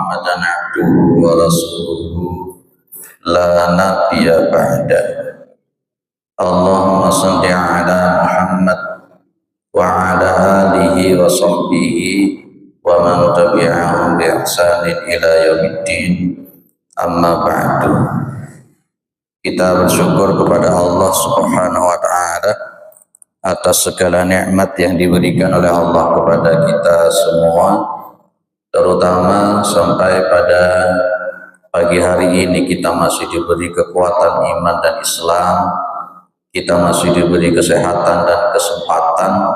Muhammadan abduhu wa rasuluhu la nabiyya ba'da. Allahumma salli ala Muhammad wa ala alihi wa sahbihi wa man tabi'ahum bi ihsanin ila yaumiddin. Amma ba'du. Kita bersyukur kepada Allah Subhanahu wa taala atas segala nikmat yang diberikan oleh Allah kepada kita semua, terutama sampai pada pagi hari ini kita masih diberi kekuatan iman dan Islam, kita masih diberi kesehatan dan kesempatan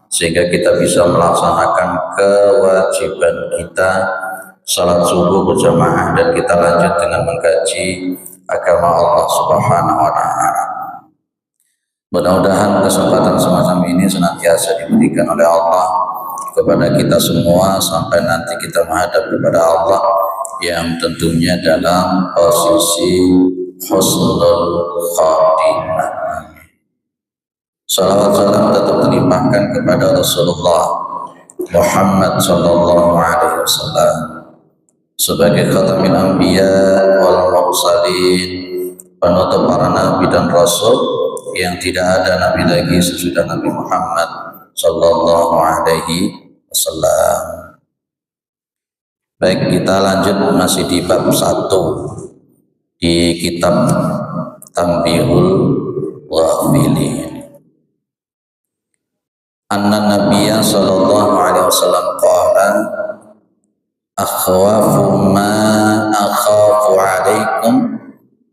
sehingga kita bisa melaksanakan kewajiban kita salat subuh berjamaah, dan kita lanjut dengan mengkaji agama Allah Subhanahu wa taala. Mudah-mudahan kesempatan semacam ini senantiasa diberikan oleh Allah kepada kita semua sampai nanti kita menghadap kepada Allah yang tentunya dalam posisi husnul khatimah. Salawat salam tetap dilimpahkan kepada Rasulullah Muhammad sallallahu alaihi wasallam sebagai khatamul anbiya wal mursalin, penutup para nabi dan rasul yang tidak ada nabi lagi sesudah Nabi Muhammad sallallahu alaihi wasallam. Baik, kita lanjut masih di bab 1 di kitab Tanbihul Ghafilin. Anna Nabiyya sallallahu alaihi wasallam qala akhwafu ma akhafu alaikum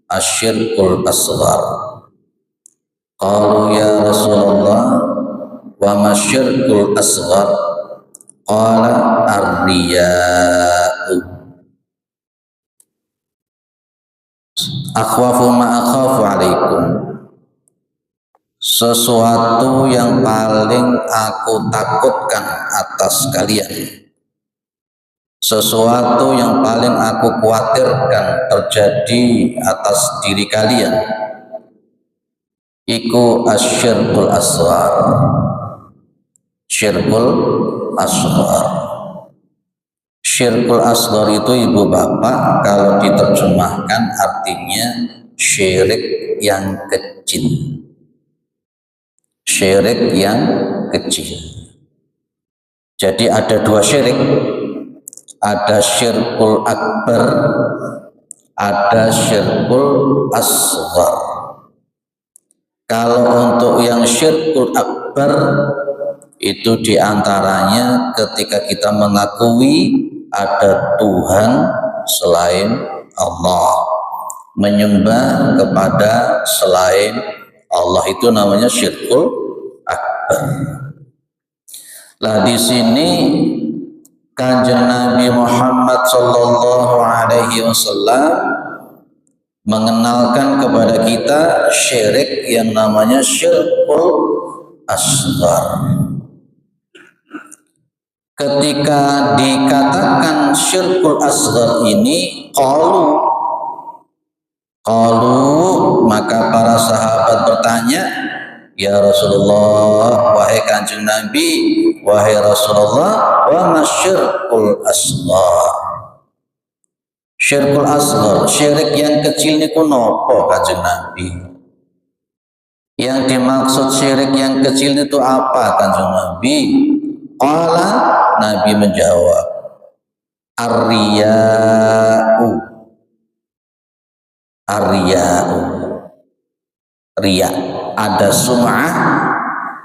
asyirkul asghar. Qalu ya Rasulullah wa ma syirkul asghar? Qala ar-riya'u. Akhwafu ma akhafu alaikum, sesuatu yang paling aku takutkan atas kalian, sesuatu yang paling aku khawatirkan terjadi atas diri kalian, iku asyirkul asghar. Syirkul asghar. Syirkul asghar itu ibu bapak kalau diterjemahkan artinya syirik yang kecil. Syirik yang kecil. Jadi ada dua syirik. Ada syirkul akbar, ada syirkul asghar. Kalau untuk yang syirkul akbar itu diantaranya ketika kita mengakui ada Tuhan selain Allah, menyembah kepada selain Allah, itu namanya syirkul akbar. Lah di sini Kanjeng Nabi Muhammad sallallahu alaihi wasallam mengenalkan kepada kita syirik yang namanya syirkul asghar. Ketika dikatakan syirkul asghar ini qalu, maka para sahabat bertanya, ya Rasulullah, wahai Kanjeng Nabi, wahai Rasulullah, wa ma syirkul asghar? Syirkul asghar, syirik yang kecil niku napa Kanjeng Nabi? Yang dimaksud syirik yang kecil itu apa Kanjeng Nabi? Qala, Nabi menjawab, ar-riya'u. Ar-riya'u. Riya. Ada sum'ah,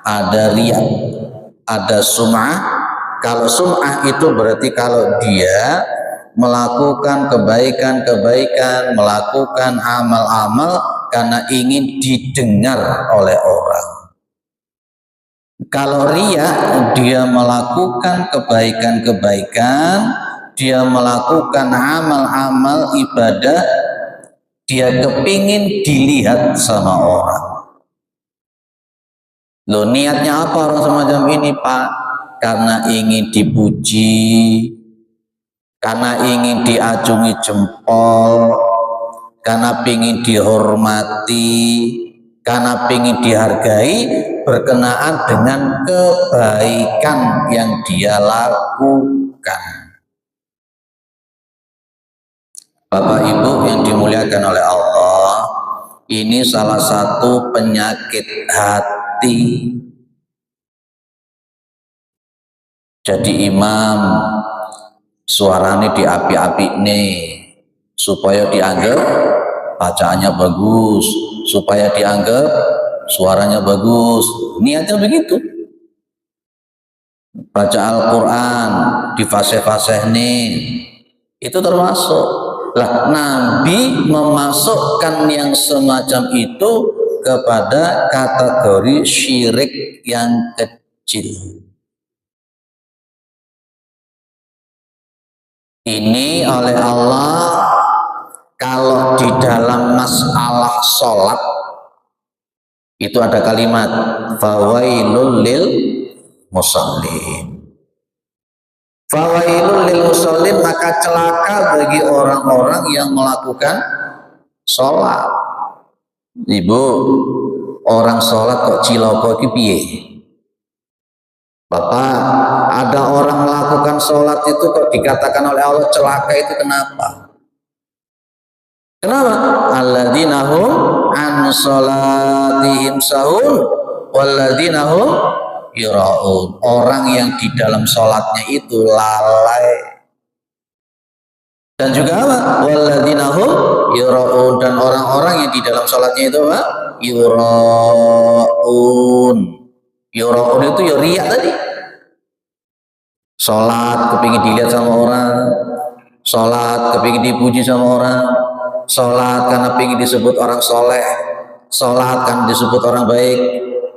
ada riya. Ada sum'ah. Kalau sum'ah itu berarti kalau dia melakukan kebaikan-kebaikan, melakukan amal-amal karena ingin didengar oleh orang. Kalau riya, dia melakukan kebaikan-kebaikan, dia melakukan amal-amal ibadah, dia kepingin dilihat sama orang. Loh, niatnya apa orang semacam ini, Pak? Karena ingin dipuji, karena ingin diacungi jempol, karena ingin dihormati, karena ingin dihargai berkenaan dengan kebaikan yang dia lakukan. Bapak Ibu yang dimuliakan oleh Allah, ini salah satu penyakit hati. Jadi imam suaranya diapi-api nih supaya dianggap bacaannya bagus, supaya dianggap suaranya bagus. Niatnya begitu. Baca Al-Quran di fase-fase nih, itu termasuk. Lah, Nabi memasukkan yang semacam itu kepada kategori syirik yang kecil. Ini oleh Allah, kalau di dalam masalah sholat itu ada kalimat fawailul lil musallin. Fawailul lil musallin, maka celaka bagi orang-orang yang melakukan sholat. Ibu, orang sholat kok ciloko ki piye? Bapak, ada orang melakukan sholat itu kok dikatakan oleh Allah celaka, itu kenapa? Kenapa? Alladzina hum an sholatihim sahun walladzina hum yura'un. Orang yang di dalam sholatnya itu lalai. Dan juga apa? Walladzina hum yura'un. Dan orang-orang yang di dalam sholatnya itu apa? Yura'un. Yura'un itu ya riya tadi. Sholat kepingin dilihat sama orang, sholat kepingin dipuji sama orang, sholat karena ingin disebut orang soleh, sholat karena disebut orang baik,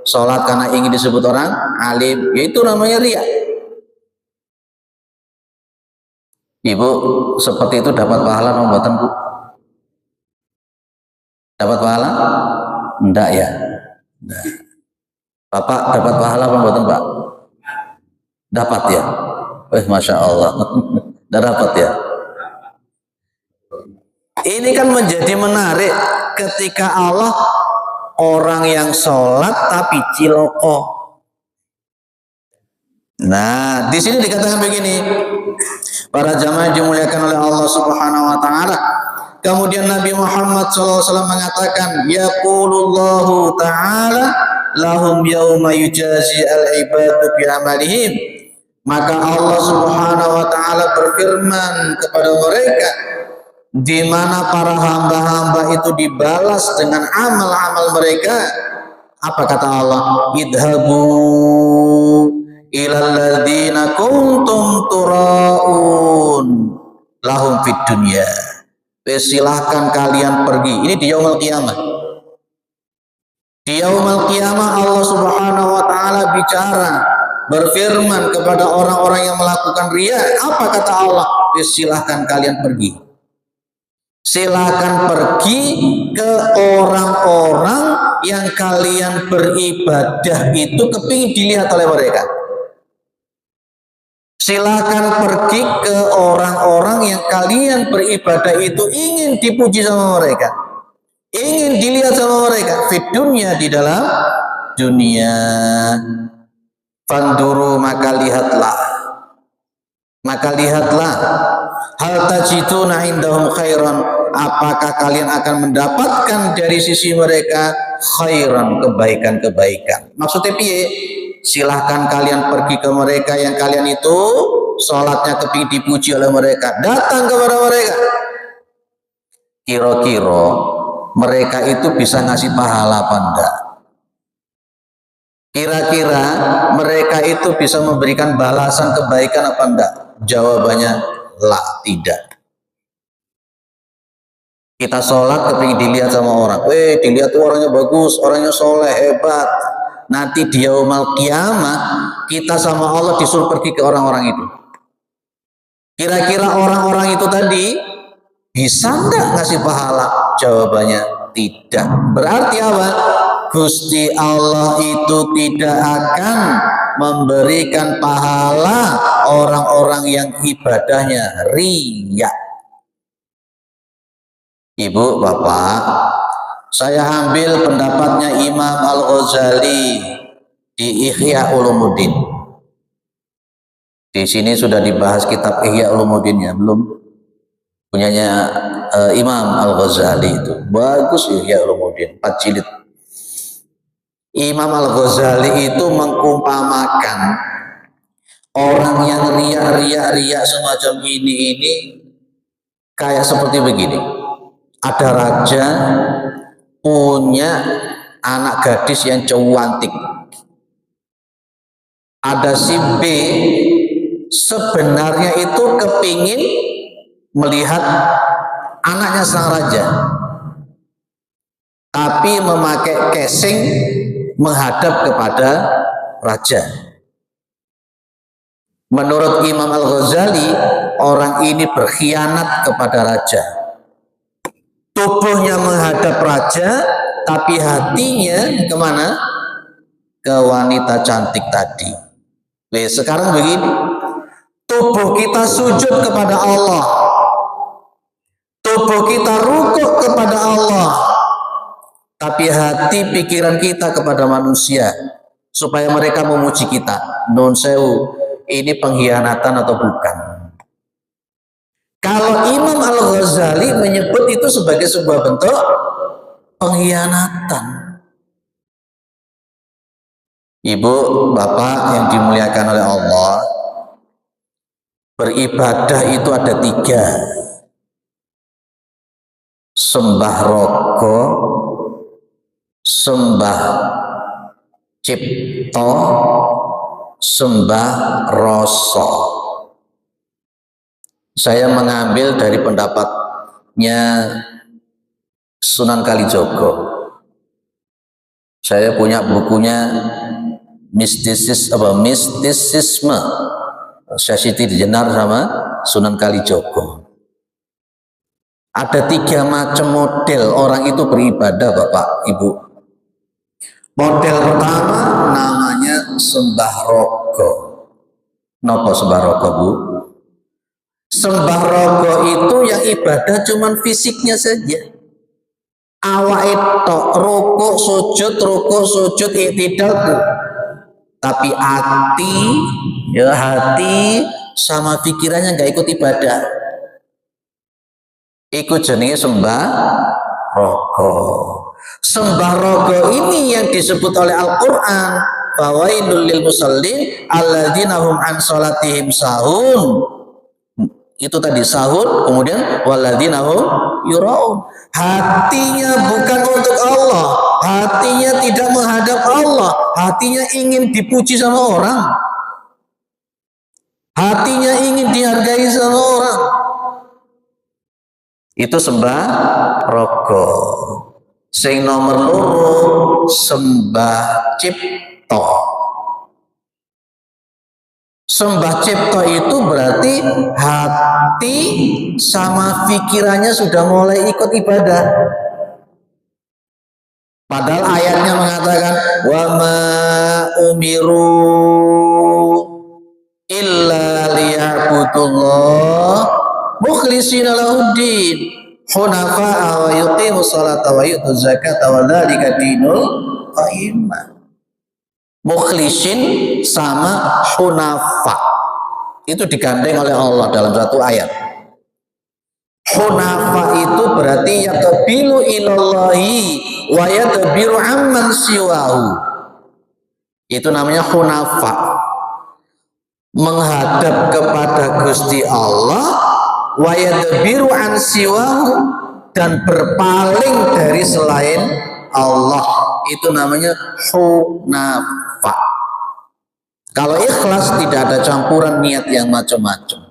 sholat karena ingin disebut orang alim, yaitu namanya riya. Ibu, seperti itu dapat pahala membuatan Bu? Dapat pahala? Enggak ya? Enggak. Bapak dapat pahala membuatan Pak? Dapat ya? Masya Allah. Enggak dapat ya? Ini kan menjadi menarik ketika Allah orang yang sholat tapi ciloko. Nah, di sini dikatakan begini, para jamaah dimuliakan oleh Allah Subhanahu wa taala. Kemudian Nabi Muhammad SAW mengatakan, yaqulullahu ta'ala lahum yauma yujazi al-ibadu bi amalihim. Maka Allah Subhanahu wa taala berfirman kepada mereka, di mana para hamba-hamba itu dibalas dengan amal-amal mereka. Apa kata Allah? Idhabu ilal ladzina kuntum turaun lahum fid dunya. Silahkan kalian pergi. Ini di yaumul qiyamah. Di yaumul qiyamah Allah Subhanahu wa taala bicara, berfirman kepada orang-orang yang melakukan riya. Apa kata Allah? Silahkan kalian pergi. Silakan pergi ke orang-orang yang kalian beribadah itu kepingin dilihat oleh mereka. Silakan pergi ke orang-orang yang kalian beribadah itu ingin dipuji sama mereka, ingin dilihat sama mereka. Fit dunya, di dalam dunia. Fanduru, maka lihatlah, hal tajiduna indahum khairan, apakah kalian akan mendapatkan dari sisi mereka khairan, kebaikan-kebaikan. Maksudnya piye? Silahkan kalian pergi ke mereka yang kalian itu sholatnya kepingin dipuji oleh mereka, datang kepada mereka. Kira-kira mereka itu bisa ngasih pahala apa enggak? Kira-kira mereka itu bisa memberikan balasan kebaikan apa enggak? Jawabannya lah, tidak. Kita sholat kepingin dilihat sama orang, dilihat tuh orangnya bagus, orangnya soleh, hebat. Nanti di yaumul qiyamah kita sama Allah disuruh pergi ke orang-orang itu. Kira-kira orang-orang itu tadi bisa enggak ngasih pahala? Jawabannya tidak. Berarti apa? Gusti Allah itu tidak akan memberikan pahala orang-orang yang ibadahnya riya. Ibu, Bapak, saya ambil pendapatnya Imam Al-Ghazali di Ihya Ulumuddin. Di sini sudah dibahas kitab Ihya Ulumuddin ya, belum? punyanya Imam Al-Ghazali itu bagus ya Ulumuddin 4 jilid. Imam Al-Ghazali itu mengumpamakan orang yang riak semacam ini kayak seperti begini. Ada raja punya anak gadis yang cantik. Ada si B sebenarnya itu kepingin melihat anaknya sang raja, tapi memakai casing menghadap kepada raja. Menurut Imam Al-Ghazali, orang ini berkhianat kepada raja. Tubuhnya menghadap raja, tapi hatinya kemana? Ke wanita cantik tadi. Sekarang begini, tubuh kita sujud kepada Allah, tubuh kita rukuk kepada Allah, tapi hati pikiran kita kepada manusia supaya mereka memuji kita. Non sewu, ini pengkhianatan atau bukan? Kalau Imam Al-Ghazali menyebut itu sebagai sebuah bentuk pengkhianatan. Ibu, bapak yang dimuliakan oleh Allah, beribadah itu ada 3. Sembah rogo, sembah cipto, sembah rasa. Saya mengambil dari pendapatnya Sunan Kalijogo. Saya punya bukunya mistisisme Syahsiti Jenar sama Sunan Kalijogo. Ada 3 macam model orang itu beribadah, Bapak Ibu. Model pertama namanya sembah rogo. Napa sembah rogo, Bu? Sembah rogo itu yang ibadah cuman fisiknya saja. Awak itu rukuk sujud iktidal tuh. Tapi hati sama pikirannya nggak ikut ibadah. Ikut jenis sembah rogo. Sembah rogo ini yang disebut oleh Al-Quran, fawailul lil musallin alladzina hum an sholatihim sahun. Itu tadi sahun, kemudian walladzina hum yuraun. Hatinya bukan untuk Allah, hatinya tidak menghadap Allah, hatinya ingin dipuji sama orang, hatinya ingin dihargai sama orang. Itu sembah rogo. Sing nomor loro sembah cipto. Sembah cipto itu berarti hati sama pikirannya sudah mulai ikut ibadah. Padahal ayatnya mengatakan wa ma umiru illa liya'budullah mukhlishina lahuddin hunafa'a wa yuqimus salata wa yutuz zakata wa dzalika dinul qayyimah. Mukhlishin sama hunafa itu digandeng oleh Allah dalam satu ayat. Hunafa itu berarti yaqbilu ilallahi wa yadbiru amman siwahu. Itu namanya hunafa, menghadap kepada Gusti Allah, wa yadbiru an siwahu, dan berpaling dari selain Allah. Itu namanya hunafa. Kalau ikhlas tidak ada campuran niat yang macam-macam.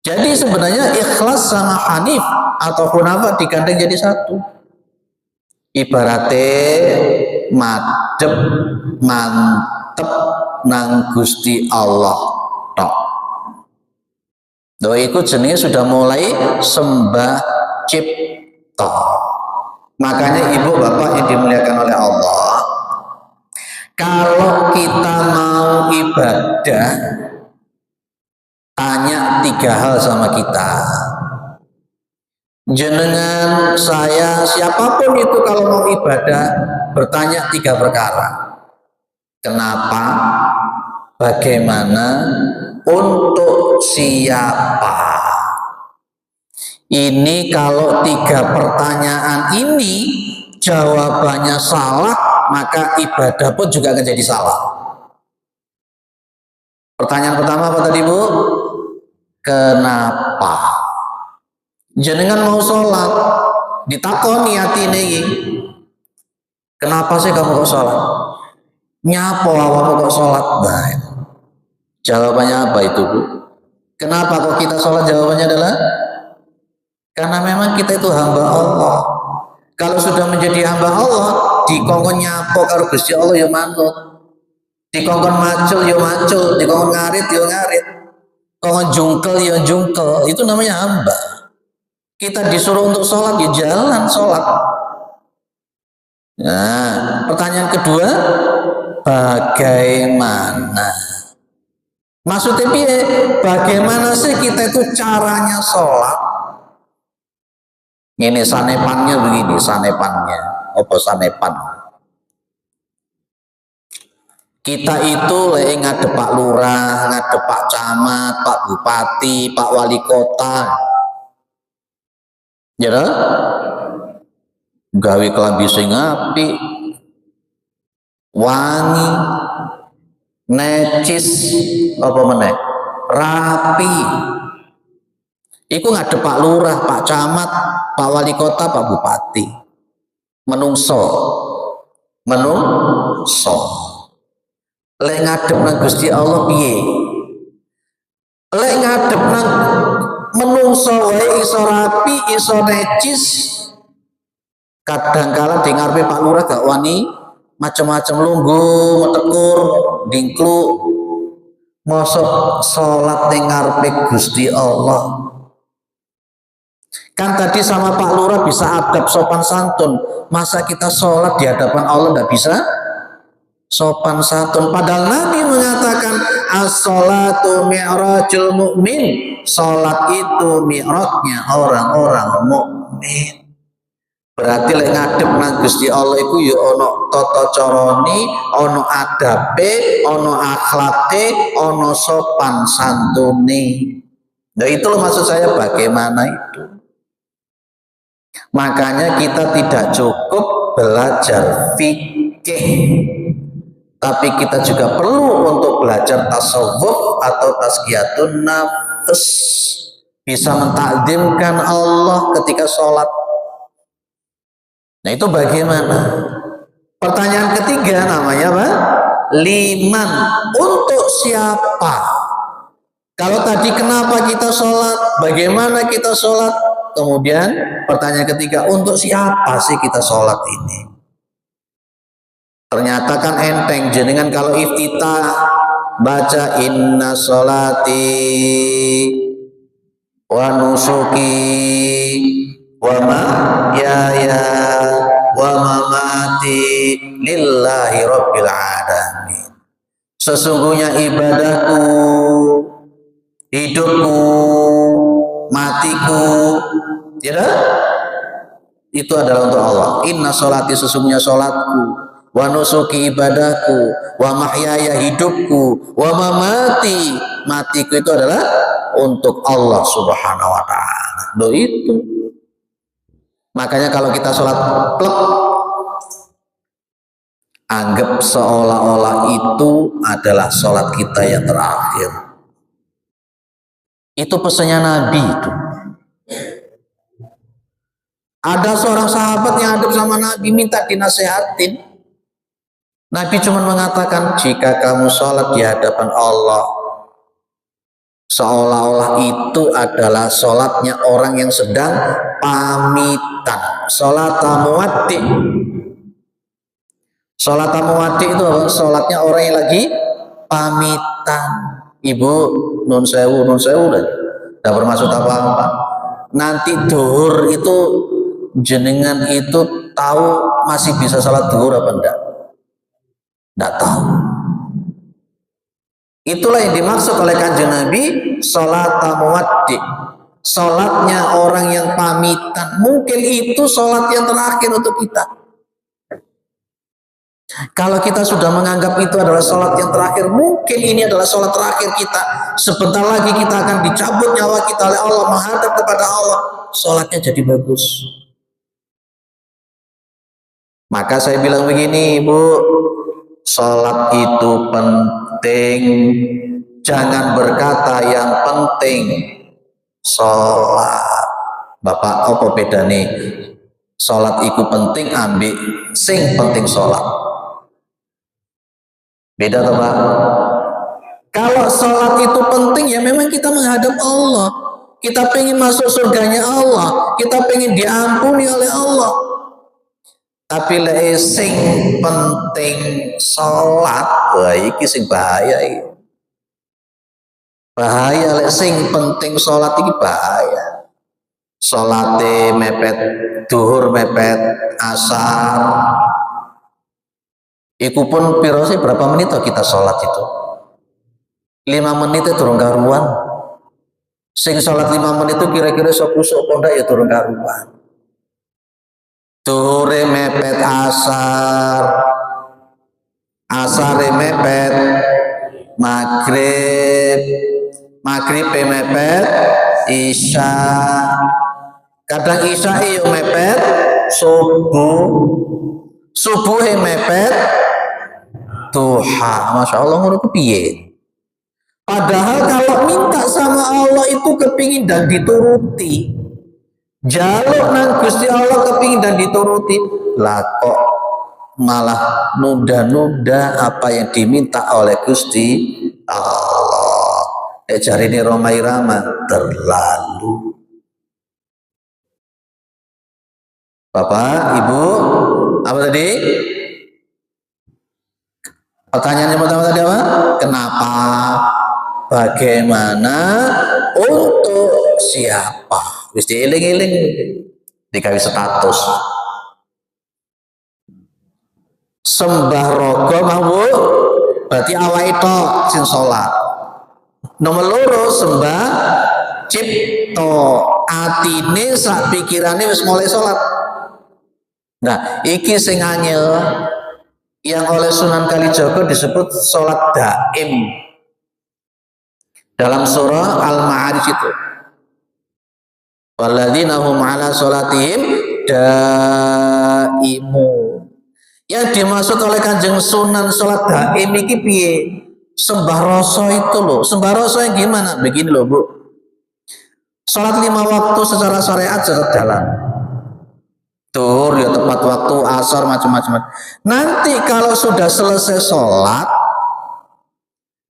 Jadi sebenarnya ikhlas sama hanif atau hunafa digandeng jadi satu. Ibaratnya madep mantep nang Gusti Allah tok. Doa itu jenis sudah mulai sembah cipta. Makanya ibu bapak yang dimuliakan oleh Allah, kalau kita mau ibadah, tanya 3 hal sama kita. Jenengan, saya, siapapun itu kalau mau ibadah, bertanya 3 perkara. Kenapa? Bagaimana? Untuk siapa? Ini kalau 3 pertanyaan ini jawabannya salah, maka ibadah pun juga akan jadi salah. Pertanyaan pertama apa tadi, Bu? Kenapa? Jenengan mau sholat, ditakoni atine iki. Kenapa sih kamu kok sholat? Nyapo awakmu kok sholat? Baik. Jawabannya apa itu, Bu? Kenapa kok kita sholat? Jawabannya adalah karena memang kita itu hamba Allah. Kalau sudah menjadi hamba Allah, dikongkon nyapo karo Gusti Allah ya manut. Dikongkon macul ya macul, dikongkon ngarit ya ngarit. Kongkon jungkel ya jungkel. Itu namanya hamba. Kita disuruh untuk sholat ya jalan sholat. Nah, pertanyaan kedua, bagaimana? Maksudnya bagaimana sih kita itu caranya sholat? Ini sanepannya begini, sanepannya. Apa sanepan? Kita itu lek ngadep Pak Lurah, ngadep Pak Camat, Pak Bupati, Pak Wali Kota. Ya dah? Gawe kelambi sing apik, wangi, necis, apa meneh? Rapi. Iku ngadep Pak Lurah, Pak Camat, Pak Wali Kota, Pak Bupati. Menungso. Lek ngadep nang Gusti Allah piye? Lek ngadep nang menungso wae iso rapi, iso necis. Kadangkala di ngarepe Pak Lurah gak wani macam-macam lunggu, metekur, dingklu. Mosok salat ning ngarepe Gusti Allah. Kan tadi sama Pak Lurah bisa adab sopan santun, masa kita sholat di hadapan Allah nggak bisa sopan santun? Padahal Nabi mengatakan as-sholatu mi'rajul mu'min, sholat itu mi'rajnya orang-orang mukmin. Berarti lek ngadep nang Gusti Allah iku ya ono tata carane, ono adabe, ono akhlake, ono sopan santune. Nah itu loh maksud saya, bagaimana itu. Makanya kita tidak cukup belajar fikih, tapi kita juga perlu untuk belajar tasawuf atau tazkiyatun nafs, bisa mentakdimkan Allah ketika sholat. Nah itu bagaimana? Pertanyaan ketiga namanya apa? Liman, untuk siapa? Kalau tadi kenapa kita sholat, bagaimana kita sholat, kemudian pertanyaan ketiga, untuk siapa sih kita sholat ini? Ternyata kan enteng, jenengan kalau iftitah baca inna sholati wa nusuki wa mahyaya wa mamati lillahi rabbil alamin. Sesungguhnya ibadahku, hidupku, matiku, ya dah? Itu adalah untuk Allah. Inna sholati, sesungguhnya sholatku, wa nusuki, ibadahku, wa mahyaya, hidupku, wa mamati, matiku, itu adalah untuk Allah subhanahu wa ta'ala. Loh itu. Makanya kalau kita sholat plek, anggap seolah-olah itu adalah sholat kita yang terakhir. Itu pesannya Nabi itu. Ada seorang sahabat yang hadap sama Nabi, minta dinasehatin. Nabi cuma mengatakan, jika kamu sholat di hadapan Allah, seolah-olah itu adalah sholatnya orang yang sedang pamitan. Sholat muwaddi. Sholat muwaddi itu apa? Sholatnya orang yang lagi pamitan. Ibu, nun sewu lah, tidak bermaksud apa-apa. Nanti duhur itu jenengan itu tahu masih bisa salat duhur apa enggak? Enggak tahu. Itulah yang dimaksud oleh Kanjeng Nabi, sholat muwaddi, sholatnya orang yang pamitan. Mungkin itu sholat yang terakhir untuk kita. Kalau kita sudah menganggap itu adalah sholat yang terakhir, mungkin ini adalah sholat terakhir kita. Sebentar lagi kita akan dicabut nyawa kita oleh Allah, menghadap kepada Allah. sholatnya jadi bagus. Maka saya bilang begini, Bu, sholat itu penting. Jangan berkata yang penting sholat. Bapak, apa beda nih? Sholat itu penting, ambil sing penting sholat. Beda toh, Pak? Kalau sholat itu penting, ya memang kita menghadap Allah. Kita pengen masuk surganya Allah. Kita pengen diampuni oleh Allah. Tapi lek sing penting sholat, wah iki sing bahaya iki. Bahaya lek sing penting sholat iki bahaya. Sholate mepet duhur, mepet asar. Iku pun piro sih berapa menit kita sholat itu? 5 menit itu durung karuan. Sing sholat 5 menit itu kira-kira sok-sok ndak ya durung karuan. Duhure mepet asar, asare mepet maghrib, maghrib mepet isya, kadang isya iyo mepet subuh, subuh mepet duha. Masya Allah, ngono piye? Padahal kalau minta sama Allah itu kepingin dan dituruti, jaluk nang Gusti Allah kepingin dan dituruti, lah kok malah nunda-nunda apa yang diminta oleh Gusti Allah. Cari ini Roma Irama terlalu. Bapak, Ibu, apa tadi? Pertanyaannya pertama tadi apa? Kenapa? Bagaimana? Untuk siapa? Wis dieling-eling dikasih status. Sembah rogo mau berarti awake tok sing salat. Nomor loro sembah cipto, atine sak pikirane wis mulai salat. Nah, iki sing angel yang oleh Sunan Kalijaga disebut salat daim. Dalam surah Al-Ma'arij itu. Walladzina hum 'ala salatihim daimun. Yang dimaksud oleh Kanjeng Sunan salat daim iki piye? Sembah rasa itu loh. Sembah rasa yang gimana? Begini loh, Bu. Salat 5 waktu secara syariat tetap jalan. Tur ya tepat waktu, asar macam-macam. Nanti kalau sudah selesai sholat,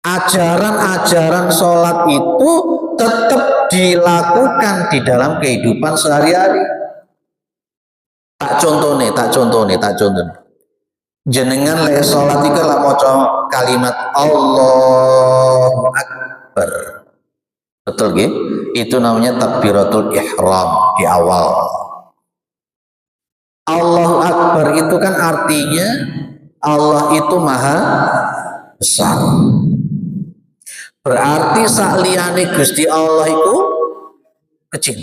ajaran-ajaran sholat itu tetap dilakukan di dalam kehidupan sehari-hari. Tak contoh nih. Jenengan le sholat itu lah maca kalimat Allahu Akbar. Betul gitu? Itu namanya takbiratul ihram di awal. Allahu Akbar itu kan artinya Allah itu maha besar. Berarti sakliyane Gusti Allah itu kecil.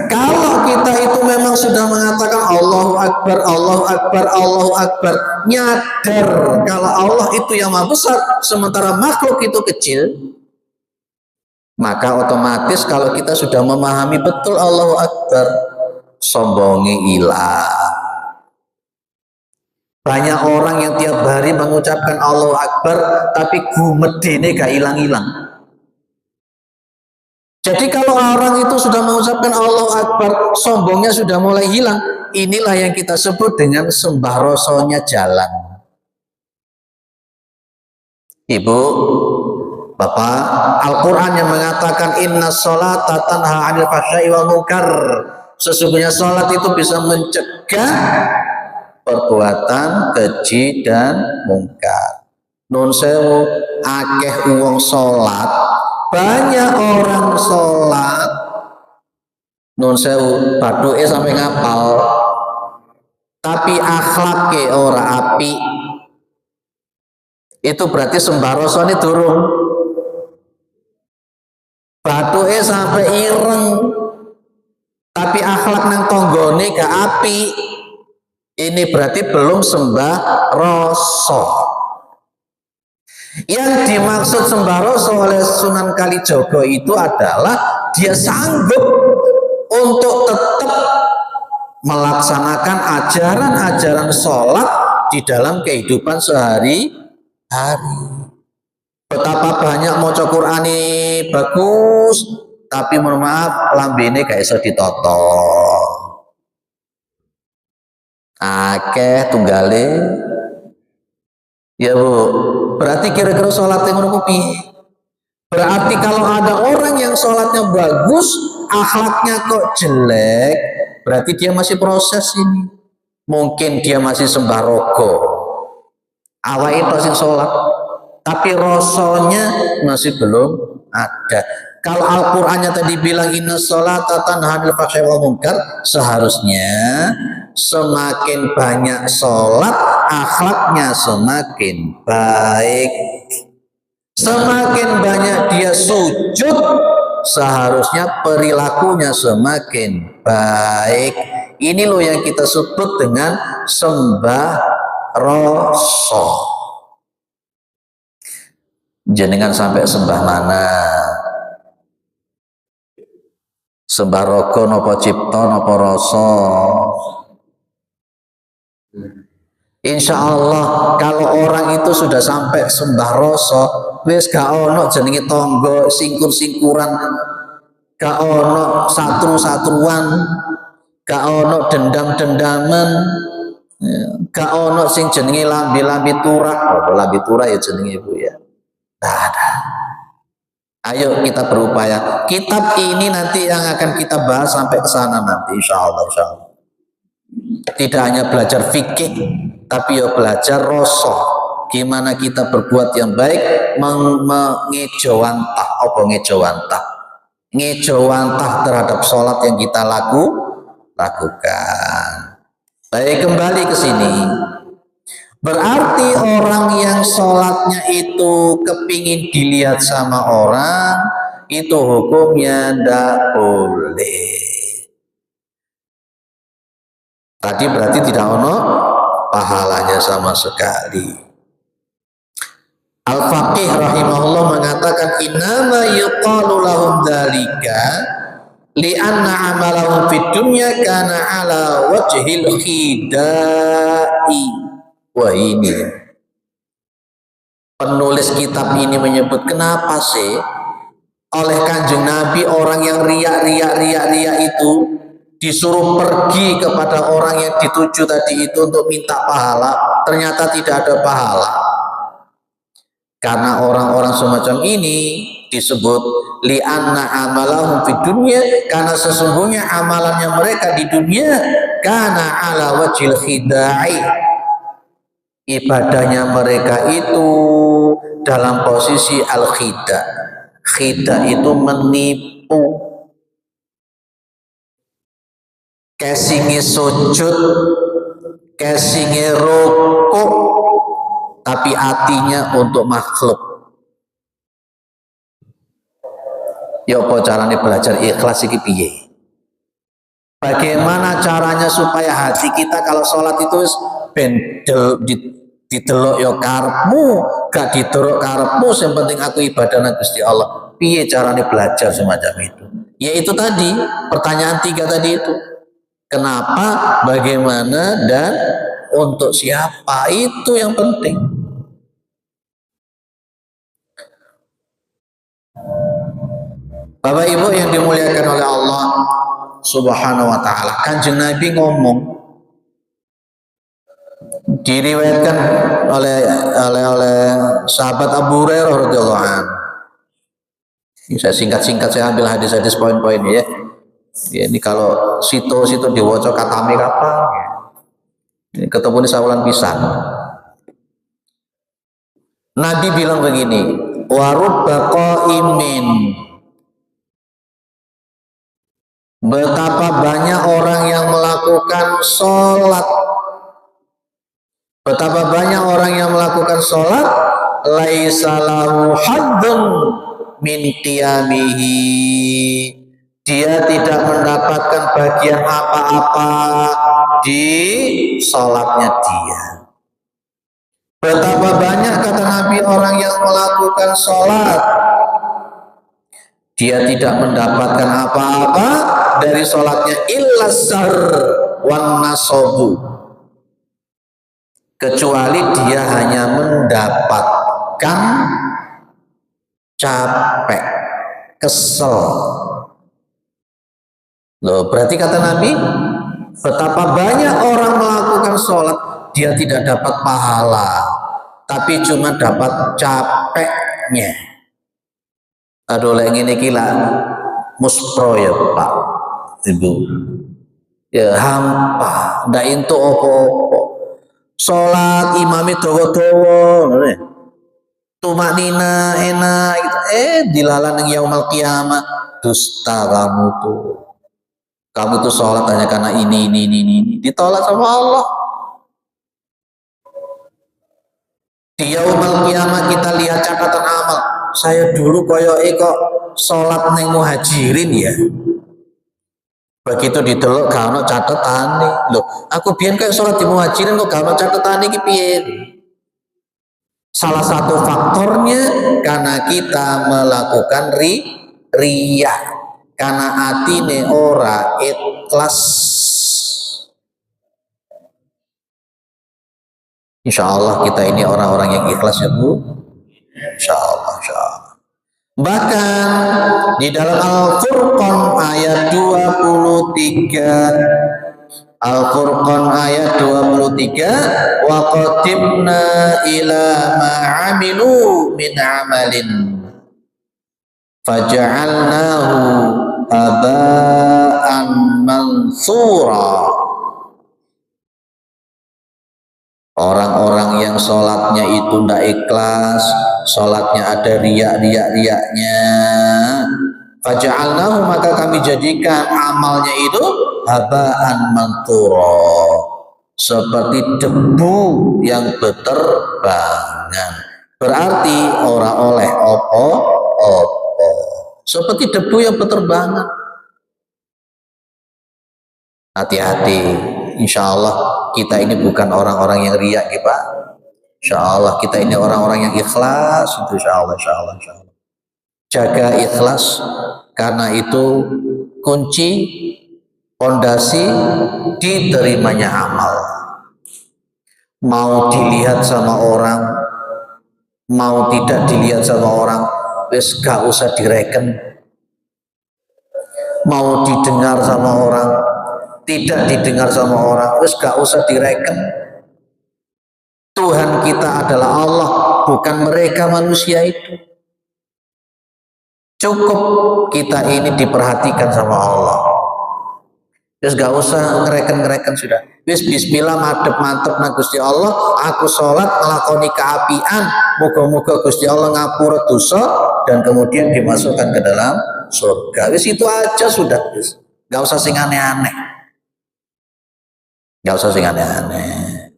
Kalau kita itu memang sudah mengatakan Allahu Akbar, Allahu Akbar, Allahu Akbar, nyadar kalau Allah itu yang maha besar, sementara makhluk itu kecil, maka otomatis kalau kita sudah memahami betul Allahu Akbar, sombongnya hilang. Banyak orang yang tiap hari mengucapkan Allahu Akbar, tapi gumedene gak hilang-hilang. Jadi kalau orang itu sudah mengucapkan Allahu Akbar, sombongnya sudah mulai hilang. Inilah yang kita sebut dengan sembah rasonya jalan. Ibu, Bapak, Al-Quran yang mengatakan inna sholata tanha 'anil fahsya'i wal munkar. Sesungguhnya sholat itu bisa mencegah perbuatan keji dan mungkar. Nun sewu, akeh wong sholat, banyak orang sholat, nun sewu, baduke sampai ngapal, tapi akhlaknya ora api. Itu berarti sembarosone durung. Baduke sampai ireng, tapi akhlak nang tonggone gak api. Ini berarti belum sembah rasa. Yang dimaksud sembah rasa oleh Sunan Kalijaga itu adalah dia sanggup untuk tetap melaksanakan ajaran-ajaran sholat di dalam kehidupan sehari-hari. Betapa banyak maca Quran ini bagus, tapi mohon maaf lambene gak iso ditoto. Akeh tunggale. Ya Bu, berarti kira-kira sholatnya ngono piye? Berarti kalau ada orang yang sholatnya bagus, akhlaknya kok jelek, berarti dia masih proses ini. Mungkin dia masih sembah rogo, awal itu masih sholat, tapi rasonya masih belum ada. Kalau Al-Qur'annya tadi bilang inna sholata tanha 'anil fahsya'i wal munkar, seharusnya semakin banyak sholat, akhlaknya semakin baik. Semakin banyak dia sujud, seharusnya perilakunya semakin baik. Ini loh yang kita sebut dengan sembah rasa. Jenengan sampai sembah mana? Sembah rogo nopo cipta nopo rasa? Insya Allah kalau orang itu sudah sampai sembah rasa, wis gak ono jenenge tonggo singkur-singkuran, gak ono satru-satruan, gak ono dendam-dendaman, gak ono sing jenenge lambi-lambi turah. Oh, lambi turah ya jenenge Bu ya. Nah, ada. Ayo kita berupaya. Kitab ini nanti yang akan kita bahas sampai ke sana nanti insya Allah. Tidak hanya belajar fikih, tapi ya belajar rasa. Gimana kita berbuat yang baik, mengejawantah, apa ngejawantah? Ngejawantah terhadap sholat yang kita lakukan. Baik, kembali ke sini. Berarti orang yang sholatnya itu kepingin dilihat sama orang, itu hukumnya ndak boleh. Tadi berarti tidak ono pahalanya sama sekali. Al-Faqih rahimahullah mengatakan innama yuqalu lahum dzalika li'anna amalahum fid dunya kana ala wajhil khidai. Wah, ini penulis kitab ini menyebut kenapa sih oleh Kanjeng Nabi orang yang riak itu disuruh pergi kepada orang yang dituju tadi itu untuk minta pahala, ternyata tidak ada pahala. Karena orang-orang semacam ini disebut li'anna amalahum fid dunya, karena sesungguhnya amalannya mereka di dunia kana ala wajhil khidai, ibadahnya mereka itu dalam posisi al-khida. Khida itu menipu. Casinge sujud, casinge rukuk, tapi hatinya untuk makhluk. Ya apa caranya belajar ikhlas iki piye? Bagaimana caranya supaya hati kita kalau sholat itu bendel didelok ya karepmu, gak didelok karepmu, yang penting aku ibadah nang Gusti Allah. Piye caranya belajar semacam itu? Yaitu tadi pertanyaan 3 tadi itu. Kenapa, bagaimana, dan untuk siapa, itu yang penting. Bapak Ibu yang dimuliakan oleh Allah Subhanahu wa taala, Kanjeng Nabi ngomong, diriwayatkan oleh sahabat Abu Hurairah radhiyallahu anhu. Saya singkat-singkat saya ambil hadis-hadis poin-poin ya. Ya, ini kalau situ diwaca katame kapan ya. Ini ketemu di sawalan pisan. Nabi bilang begini, warubba qaimin, betapa banyak orang yang melakukan sholat, betapa banyak orang yang melakukan sholat laisa lahu haddun min qiyamihi, dia tidak mendapatkan bagian apa-apa di sholatnya dia. Betapa banyak kata Nabi orang yang melakukan sholat, dia tidak mendapatkan apa-apa dari sholatnya illasar wan nasobu, kecuali dia hanya mendapatkan capek, kesel. Loh, berarti kata Nabi, betapa banyak orang melakukan sholat, dia tidak dapat pahala, tapi cuma dapat capeknya. Aduh, lagi ini gila, muspro ya Pak, Ibu. Ya hampa, ndak itu opo-opo. Sholat imami dowo-dowo, tumak nina enak, gitu. Dilalan yang yaumul qiyamah, dusta kamu tuh. Kamu tuh sholat hanya karena ini, ditolak sama Allah. Di yaumul qiyamah kita lihat catatan amal. Saya dulu koyo kok sholat neng muhajirin ya. Begitu didelok gak ono catetane. Loh, aku biyen kayak sholat di muhajirin kok gak ono catetane iki piye? Salah satu faktornya karena kita melakukan riya, karena atine ora ikhlas. Insya Allah kita ini orang-orang yang ikhlas ya Bu. Insya Allah, insya Allah. Bahkan di dalam Al-Furqan ayat 23, Al-Furqan ayat 23, wa qatimna ila ma amilu min amalin faja'alnahu haba'an mansura. Orang-orang yang sholatnya itu tidak ikhlas, sholatnya ada riak-riaknya, faja'alnahu, maka kami jadikan amalnya itu haba'an mansura, seperti debu yang berterbangan. Berarti orang oleh opo-opo, seperti debu yang berterbangan. Hati-hati, insya Allah kita ini bukan orang-orang yang riak ya Pak. Insya Allah kita ini orang-orang yang ikhlas, itu insya Allah, insya Allah, insya Allah. Jaga ikhlas, karena itu kunci pondasi diterimanya amal. Mau dilihat sama orang, mau tidak dilihat sama orang, wis gak usah direken. Mau didengar sama orang, tidak didengar sama orang, wis gak usah direken. Tuhan kita adalah Allah, bukan mereka manusia itu. Cukup kita ini diperhatikan sama Allah. Wis gak usah ngereken-ngereken sudah. Wis bismillah madep mantep nang Gusti Allah, aku sholat nglakoni keapian, muga-muga Gusti Allah ngapura dosa dan kemudian dimasukkan ke dalam surga. Wis itu aja sudah, wis. Gak usah sing aneh-aneh. Gak usah sing aneh-aneh.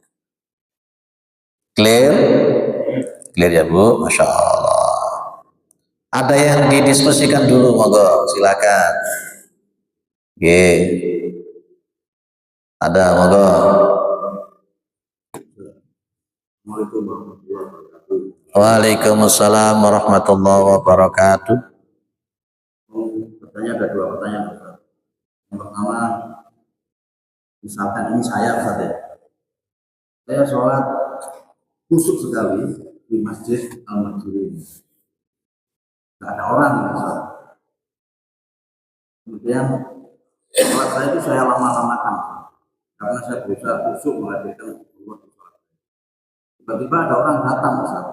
Clear? Clear ya Bu? Masya Allah. Ada yang didiskusikan dulu, monggo silakan. Oke. Ada, monggo. Waalaikumsalam warahmatullahi wabarakatuh. Pertanyaan ada dua pertanyaan. Yang pertama, misalkan ini saya Ustaz ya. Saya sholat khusyuk sekali di Masjid Al-Madhurin. Tidak ada orang Ustaz. Kemudian sholat saya itu saya lama-lamakan karena saya berusaha khusyuk menghadirkan Allah. Tiba-tiba ada orang datang Ustaz.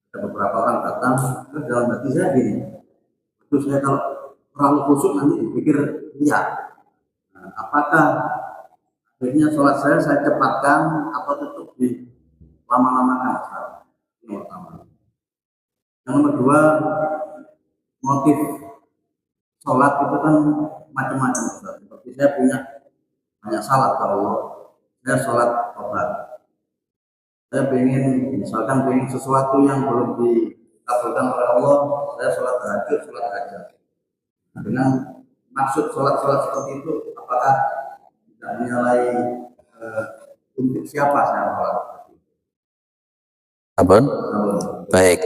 Ada beberapa orang datang, terus dalam hati saya gini, terus saya kalau terlalu khusyuk nanti dipikir lihat. Nah, apakah akhirnya sholat saya cepatkan atau tetap di lama-lamakan Ustaz? Ini yang pertama. Yang nomor dua, motif sholat itu kan macam-macam Ustaz. Seperti saya punya banyak salat ke Allah, saya sholat tobat. Saya misalkan pengen sesuatu yang belum dikabulkan oleh Allah, saya sholat tahajud, sholat hajat. Nah, dengan maksud sholat-sholat seperti itu, apakah tidak menilai untuk siapa saya sholat? Abon? Baik.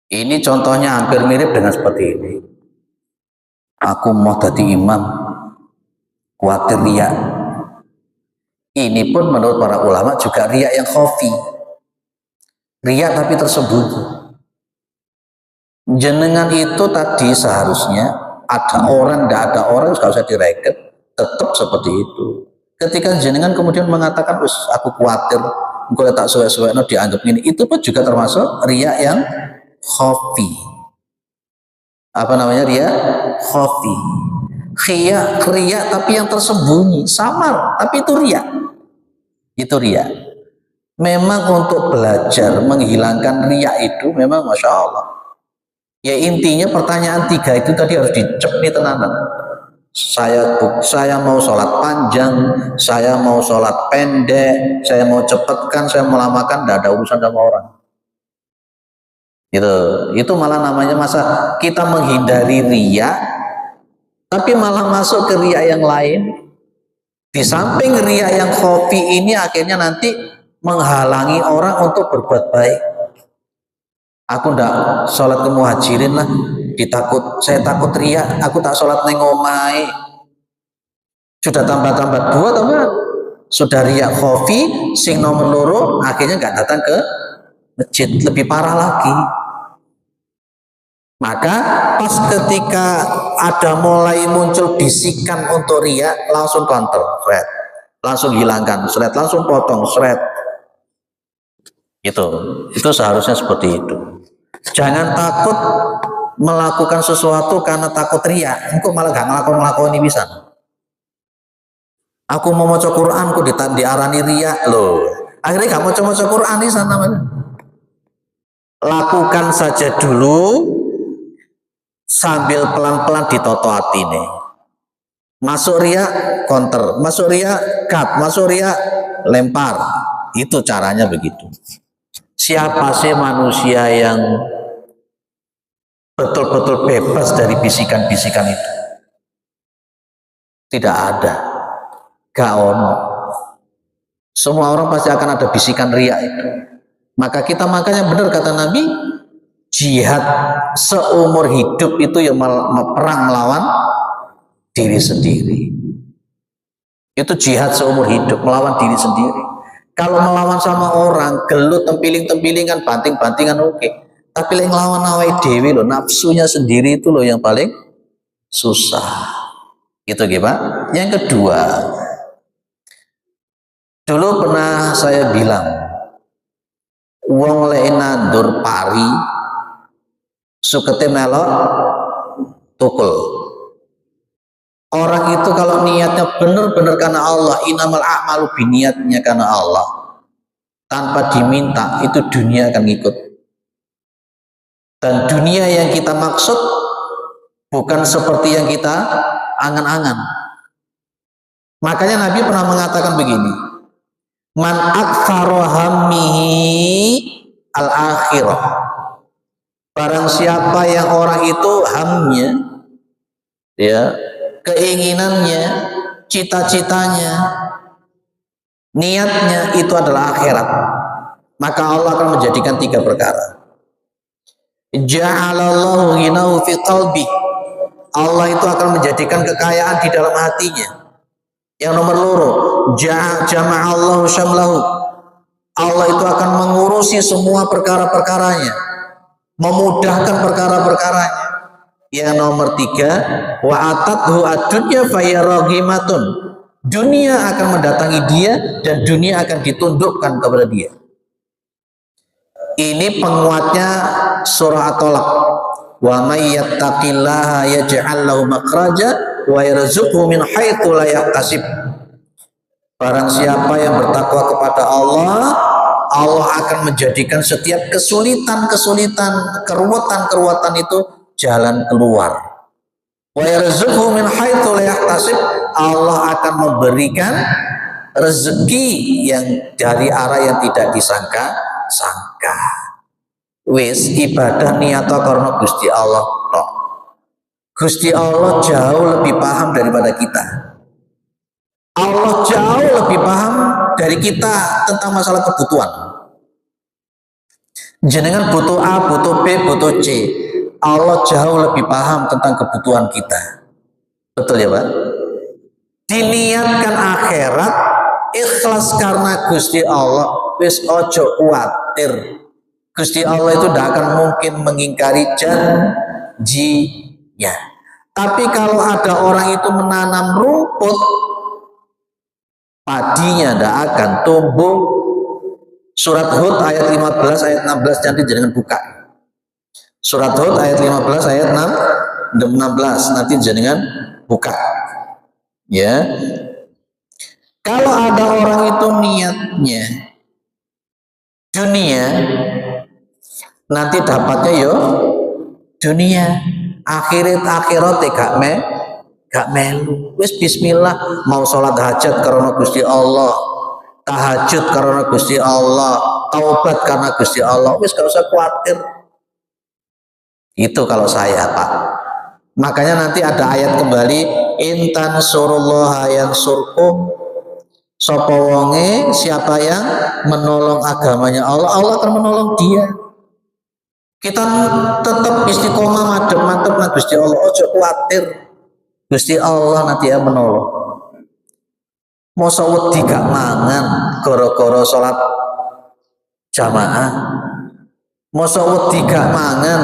Ini contohnya hampir mirip dengan seperti ini. Aku mau jadi imam, khawatir riya. Ini pun menurut para ulama juga riya yang khafi. Riya tapi tersembunyi. Jenengan itu tadi seharusnya ada orang, tidak ada orang, gak usah direket, tetap seperti itu. Ketika jenengan kemudian mengatakan, aku khawatir, kalau tak sesuai dianggap ini, itu pun juga termasuk riya yang khafi. Apa namanya riya? Khafi. Riya tapi yang tersembunyi, samar, tapi itu riya. Itu riya. Memang untuk belajar menghilangkan riya itu memang masya Allah. Ya intinya pertanyaan 3 itu tadi harus dicep nih tenanan. Saya mau sholat panjang, saya mau sholat pendek, saya mau cepatkan, saya mau lamakan, tidak ada urusan sama orang. Itu malah namanya masa kita menghindari riya, tapi malah masuk ke riya yang lain. Di samping riya yang khafi ini akhirnya nanti menghalangi orang untuk berbuat baik. Aku ndak sholat ke muhajirin lah, saya takut riya, aku tak sholat neng omai. Sudah tambah 2 tambah, sudah riya khafi, sing nomor loro akhirnya nggak datang ke masjid, lebih parah lagi. Maka pas ketika ada mulai muncul bisikan untuk riya, langsung counter, shred, langsung hilangkan, shred, langsung potong, shred. Itu seharusnya seperti itu. Jangan takut melakukan sesuatu karena takut riya, engkau malah gak ngelakon ini bisa. Aku mau maca Quran, aku diarani riya loh. Akhirnya gak mau maca Quran di sana. Lakukan saja dulu sambil pelan-pelan ditoto atine. Masuk riya counter, masuk riya cut, masuk riya lempar. Itu caranya begitu. Siapa sih manusia yang betul-betul bebas dari bisikan-bisikan itu? Tidak ada. Gak ono. Semua orang pasti akan ada bisikan riya itu. Makanya benar kata Nabi, jihad seumur hidup itu yang perang melawan diri sendiri. Itu jihad seumur hidup, melawan diri sendiri. Kalau melawan sama orang, gelut, tempiling-tempilingan, banting-bantingan oke. Tapi yang ngelawan awake dhewe loh, nafsunya sendiri itu loh yang paling susah. Itu gimana? Yang kedua, dulu pernah saya bilang, wong lek nandur pari, sukete melok tukul. Orang itu kalau niatnya benar-benar karena Allah, innamal a'malu biniatnya karena Allah, tanpa diminta itu dunia akan ngikut. Dan dunia yang kita maksud bukan seperti yang kita angan-angan. Makanya Nabi pernah mengatakan begini, man aktsara hammihi al-akhirah. Barang siapa yang orang itu hamnya, ya, keinginannya, cita-citanya, niatnya itu adalah akhirat, maka Allah akan menjadikan 3 perkara. Ja'alallahu ghinahu fi qalbi. Allah itu akan menjadikan kekayaan di dalam hatinya. Yang nomor loro, jama'allahu syamlahu. Allah itu akan mengurusi semua perkara-perkaranya, memudahkan perkara-perkaranya. Yang nomor 3, wa atathu ad-dunya fayaraghimatun. Dunia akan mendatangi dia dan dunia akan ditundukkan kepada dia. Ini penguatnya surah At-Talaq. Wa may yattaqillaha yaj'al lahu makhraja wa yarzuqhu min haitsu la yahtasib. Barang siapa yang bertakwa kepada Allah, Allah akan menjadikan setiap kesulitan-kesulitan, keruwetan-keruwetan itu jalan keluar. Wa yarzuqhu min haitsu la yahtasib. Allah akan memberikan rezeki yang dari arah yang tidak disangka-sangka. Wis ibadah niat karena Gusti Allah tok. Gusti Allah jauh lebih paham daripada kita. Allah jauh lebih paham dari kita tentang masalah kebutuhan. Jenengan butuh A, butuh B, butuh C. Allah jauh lebih paham tentang kebutuhan kita. Betul ya Pak? Diniatkan akhirat, ikhlas karena Gusti Allah, wis ojo kuatir. Gusti Allah itu tidak akan mungkin mengingkari janjinya. Tapi kalau ada orang itu menanam rumput, padinya tidak akan tumbuh. Surat Hud ayat 15 ayat 16 nanti jangan buka. Surat Hud ayat 15 ayat 16 nanti jangan buka. Ya. Kalau ada orang itu niatnya dunia, nanti dapatnya yo dunia. Akhirat gak melu. Wis bismillah, mau sholat hajat karena Gusti Allah, tahajud karena Gusti Allah, taubat karena Gusti Allah, wis gak usah khawatir. Itu kalau saya Pak. Makanya nanti ada ayat kembali, intan surullaha yang surkum, sapa wonge, siapa yang menolong agamanya Allah, Allah akan menolong dia. Kita tetap istiqomah mantep nah Gusti Allah, ojo khawatir, Gusti Allah nanti yang menolong. Masa wedi gak mangan gara-gara salat jamaah, masa wedi gak mangan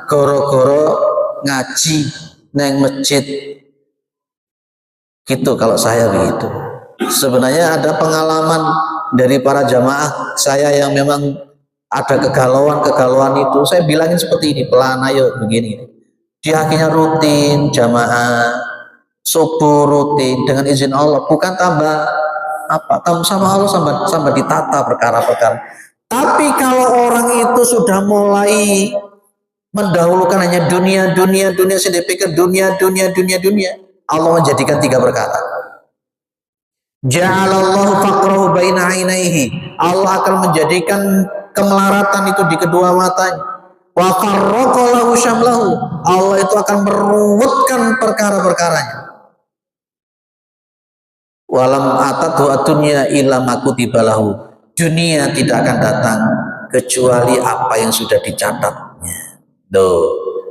gara-gara ngaji neng masjid. Gitu kalau saya begitu. Sebenarnya ada pengalaman dari para jamaah saya yang memang ada kegalauan itu. Saya bilangin seperti ini, pelan ayo begini. Dia akhirnya rutin jamaah subuh, rutin dengan izin Allah, bukan tambah sama Allah sampai ditata perkara-perkara. Tapi kalau orang itu sudah mulai mendahulukan hanya dunia, saya dipikir dunia, Allah menjadikan 3 perkara. Ja'alallahu faqrahu baina ainaihi, Allah akan menjadikan kemelaratan itu di kedua matanya. Wa farraqa lahu syamlahu, Allah itu akan meruwetkan perkara-perkaranya. Walam atatu dunya illa ma kutibalahu, dunia tidak akan datang kecuali apa yang sudah dicatatnya.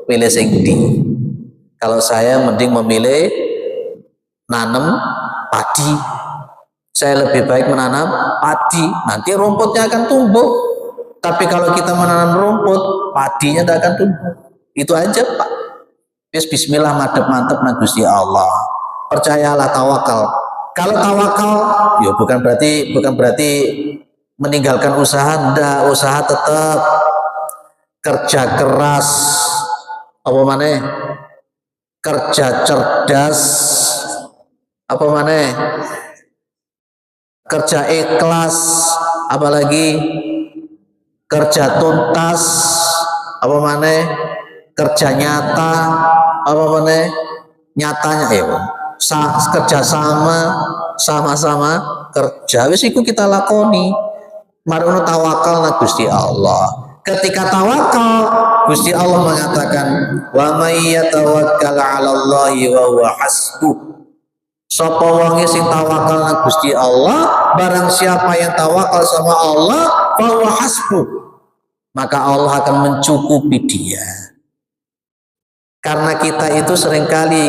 Pilih sing ndi? Kalau saya mending memilih nanam padi. Saya lebih baik menanam padi, nanti rumputnya akan tumbuh. Tapi kalau kita menanam rumput, padinya tidak akan tumbuh. Itu aja Pak. Bismillah, mantep nah Gusti Allah. Percayalah, tawakal. Kalau tawakal, ya bukan berarti meninggalkan usaha, ndak, usaha tetap, kerja keras, apa maneh, kerja cerdas, apa maneh, kerja ikhlas, apalagi kerja tuntas, apa maneh, kerja nyata, apa maneh, nyatanya kerja sama-sama kerja, wis iku kita lakoni. Marono tawakal na Gusti Allah. Ketika tawakal, Gusti Allah mengatakan, wa may yatawakkal 'ala Allahi wa huwa hasbuh. Sapa wong sing tawakal na Gusti Allah, barang siapa yang tawakal sama Allah, fa huwa hasbuh, maka Allah akan mencukupi dia. Karena kita itu seringkali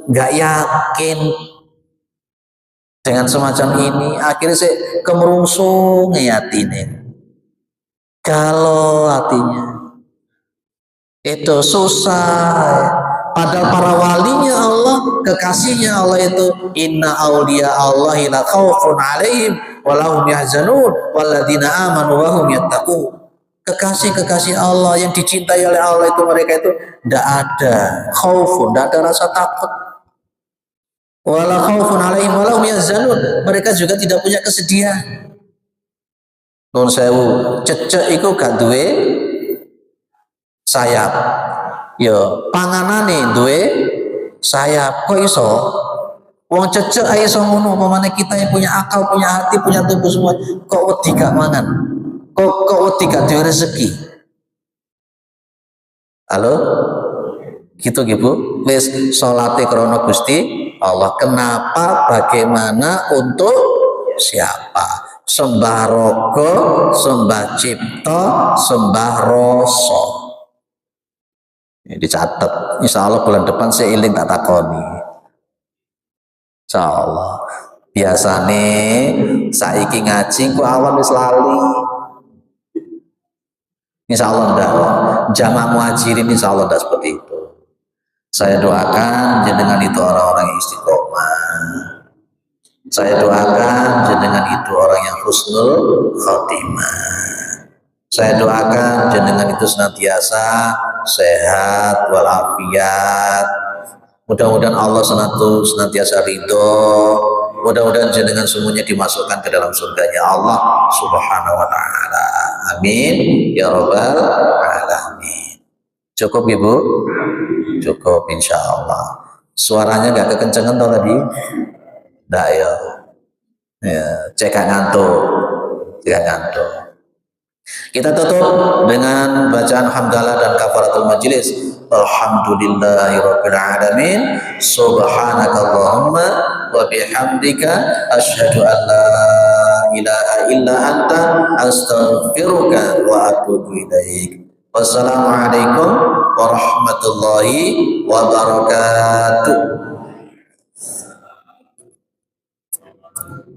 nggak yakin dengan semacam ini, akhirnya saya kemerungsung hatinya. Kalau hatinya itu susah, padahal para walinya Allah, kekasihnya Allah itu, inna auliya Allahi la khaufun alaihim wa lahum yahzanun walladzina amanu wa hum yattaqun. Kekasih Allah yang dicintai oleh Allah itu, mereka itu tidak ada khaufun, tidak ada rasa takut. Wala khaufun alaihim wa lahum yahzanun, mereka juga tidak punya kesedihan. Nun sewu, cecek iku gak duwe sayap. Yo panganane duwe sayap. Kok iso? Wong cecek ae iso ngono, pamane kita yang punya akal, punya hati, punya tubuh semua. Kok wedi gak mangan? Kok wedi gak duwe rezeki? Halo? Gitu Bu. Wis salate krana Gusti Allah. Kenapa, bagaimana, untuk siapa? Sembah rogo, sembah cipta, sembah rasa. Ini dicatat. Insya Allah bulan depan saya iling tak takoni. Insyaallah. Biasane saiki ngaji ku awan wis lali. Insyaallah ndak. Jamaah muhajirin insyaallah ndak seperti itu. Saya doakan jenengan itu orang-orang yang istiqomah. Saya doakan jenengan itu orang yang husnul khotimah. Saya doakan jenengan itu senantiasa sehat walafiat. Mudah-mudahan Allah senantiasa ridho. Mudah-mudahan jenengan semuanya dimasukkan ke dalam surganya Allah Subhanahu wa taala. Amin ya rabbal alamin. Cukup Ibu? Cukup insyaallah. Suaranya nggak kekencengan toh tadi? Nggak ya. Ya, cek ngantuk. Kita tutup dengan bacaan hamdalah dan kafaratul majlis. Alhamdulillahirabbil alamin. Subhanakallahumma wa bihamdika asyhadu an la ilaha illa anta astaghfiruka wa atubu ilaik. Wassalamualaikum warahmatullahi wabarakatuh.